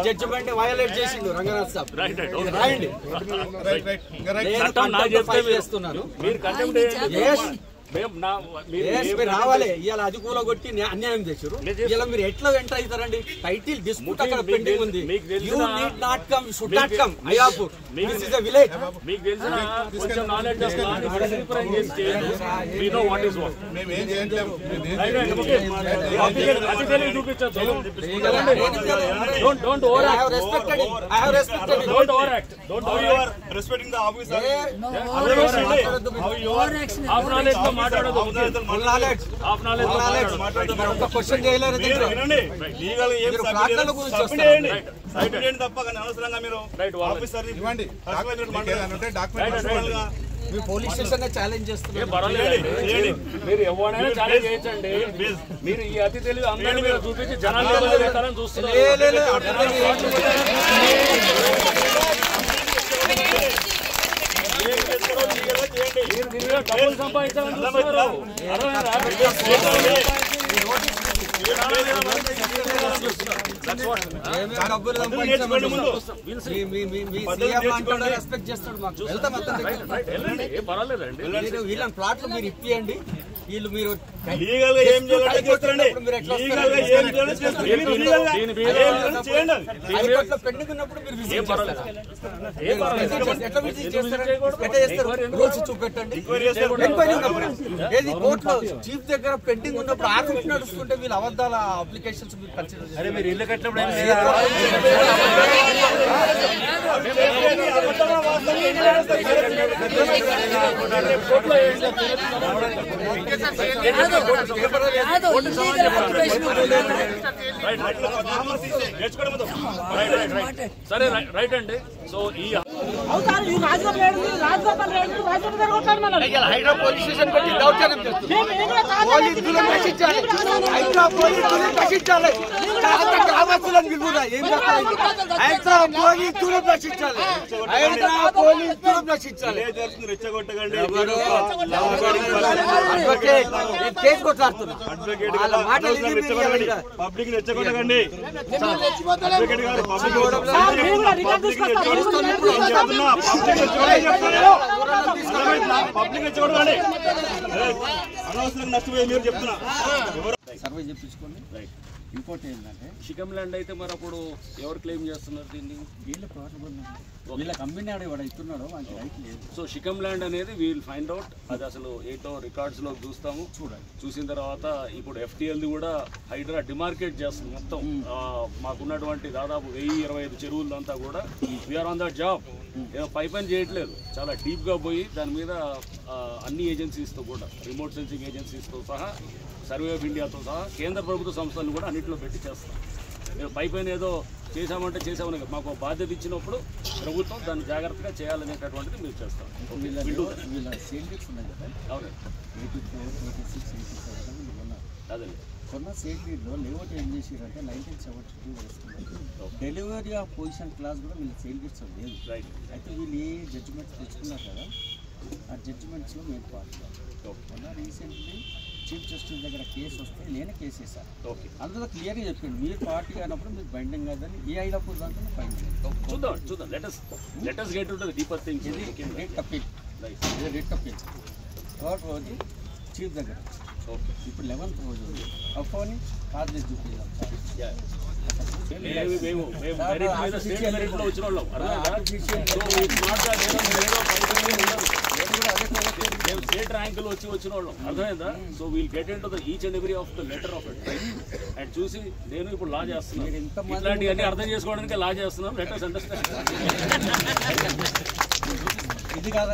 Judgement violate చేసిండు రంగనాథ్ సాబ్. రాయండి. చేస్తున్నాను రావాలి. ఇవాళ అది కూలగొట్టి అన్యాయం చేశారు. ఇలా మీరు ఎట్లా ఎంటర్ అవుతారండి? టైటిల్ డిస్ప్యూట్ అక్కడ పెండింగ్ ఉంది. You need not come, should not come. Ayapur this is a village. మీకు తెలిసిన కొంచెం నాలెడ్జ్ ఆఫ్ లా ని రిప్రజెంట్ చేస్తే we know what is what. మేము ఏం చేయలేము. అది తెలియదు చూపించొచ్చు. Don't over act. I have respected. Don't over act. Don't over act. Respecting the officer. Over action. Half knowledge తో మాట్లాడొద్దు. ఆఫ్ నాలెడ్జ్ ఒక క్వశ్చన్ చేయలేరు. లీగల్ ఏం సబ్మిట్ చేయండి తప్ప అనవసరంగా మీరు ఆఫీసర్ ఇవ్వండి. మీరు పోలీస్ స్టేషన్ ఛాలెంజ్ చేస్తున్నారు. మీరు ఎవరైనా ఛాలెంజ్ చేయొచ్చండి. మీరు ఈ అతి తెలివి అందరినీ మీరు చూపించి జనాలు చూస్తున్నారు. డబ్బులు సంపాదించాలని చూస్తున్నారు. రెస్పెక్ట్ చేస్తాడు. మాకు పర్వాలేదండి. వీళ్ళని ప్లాట్లు మీరు ఇప్పియండి. వీళ్ళు మీరు పెండింగ్ ఉన్నప్పుడు మీరు రూల్స్ చూపెట్టండి. ఎంక్వైరీ ఉన్నప్పుడు ఏది కోర్టులో చీఫ్ దగ్గర పెండింగ్ ఉన్నప్పుడు ఆర్గ్యుమెంట్ నడుస్తుంటే వీళ్ళు అబద్ధాల అప్లికేషన్స్ మీరు కన్సిడర్ చేయాలి. మీరు ఇల్లు కట్టినప్పుడు సరే రైట్ అండి. సో ఈ హైదరాబాద్ పోలీస్ స్టేషన్ పెట్టి దౌర్జన్యం చేస్తున్నారు. పోలీసులను రక్షించాలి. హైదరాబాద్ పోలీసులను రక్షించాలి. గ్రామస్తులను పిలుపుతాయి. ఏం చేస్తారు? హైదరాబాద్ పోలీసులను రక్షించాలి. హైదరాబాద్ పోలీసులను రక్షించాలి. రెచ్చగొట్టకండి. కేసు కొట్లాడుతున్నా. పబ్లిక్ రెచ్చగొట్టకండి. అనవసరం నష్టపోయే మీరు చెప్తున్నా. సర్వే చెప్పించుకోండి. ఇంకోటి ఏంటంటే షికమ్ ల్యాండ్ అయితే మరి అప్పుడు ఎవరు క్లెయిమ్ చేస్తున్నారు దీన్ని? వీళ్ళు వీళ్ళ కంపెనీ వాడు ఇస్తున్నాడు. మనకి రైట్ లేదు. సో షికమ్ ల్యాండ్ అనేది వీల్ ఫైండ్ అవుట్. అది అసలు ఏంటో రికార్డ్స్ లో చూస్తాము. చూసిన తర్వాత ఇప్పుడు FTLది కూడా హైడ్రా డిమార్కెట్ చేస్తుంది మొత్తం. మాకున్నటువంటి దాదాపు 1025 చెరువులంతా కూడా వీఆర్ ఆన్ ద జాబ్. ఏదో పై పని చేయట్లేదు. చాలా డీప్ గా పోయి దాని మీద అన్ని ఏజెన్సీస్తో కూడా రిమోట్ సెన్సింగ్ ఏజెన్సీస్తో సహా సర్వే ఆఫ్ ఇండియాతో సహా కేంద్ర ప్రభుత్వ సంస్థలను కూడా అన్నింటిలో పెట్టి చేస్తాం. మేము పై పైన ఏదో చేసామంటే చేసామని మాకు బాధ్యత ఇచ్చినప్పుడు ప్రభుత్వం దాన్ని జాగ్రత్తగా చేయాలనేటటువంటిది మీరు చేస్తాం. అదే కొన్న సేల్డీలో లేఅవుట్ ఏం చేసారంటే 1972 వేసుకున్నారు. డెలివరీ ఆఫ్ పొజిషన్ క్లాస్ కూడా వీళ్ళు సేల్డీస్ లేదు. రైట్. అయితే వీళ్ళు ఏ జడ్జిమెంట్స్ తెచ్చుకున్నారు కదా, ఆ జడ్జిమెంట్స్లో మేము పార్టీ మొన్న రీసెంట్లీ చీఫ్ జస్టిస్ దగ్గర కేసు వస్తే నేనే కేసు వేశాను. ఓకే. అందులో క్లియర్గా చెప్పిండు మీరు పార్టీ అయినప్పుడు మీరు బైండింగ్ కాదని ఏ అయినప్పుడు దాంట్లో బైండింగ్. చూద్దాం. Let us get into the deeper things. ఇది రేట్ తప్పింది. ఇది రేట్ తప్పింది. థర్డ్ రోజు చీఫ్ దగ్గర. ఓకే. ఇప్పుడు 11th రోజు అఫోని కార్ చేసి చూపించాం. స్టేట్ ర్యాంకులు వచ్చిన వాళ్ళం అర్థమైందా? So we'll get in to the each and every of the letter of it and చూసి నేను ఇప్పుడు లా చేస్తున్నాను. ఇట్లాంటివన్నీ అర్థం చేసుకోవడానికి లా చేస్తున్నాను. Let us understand. ఇది కాదా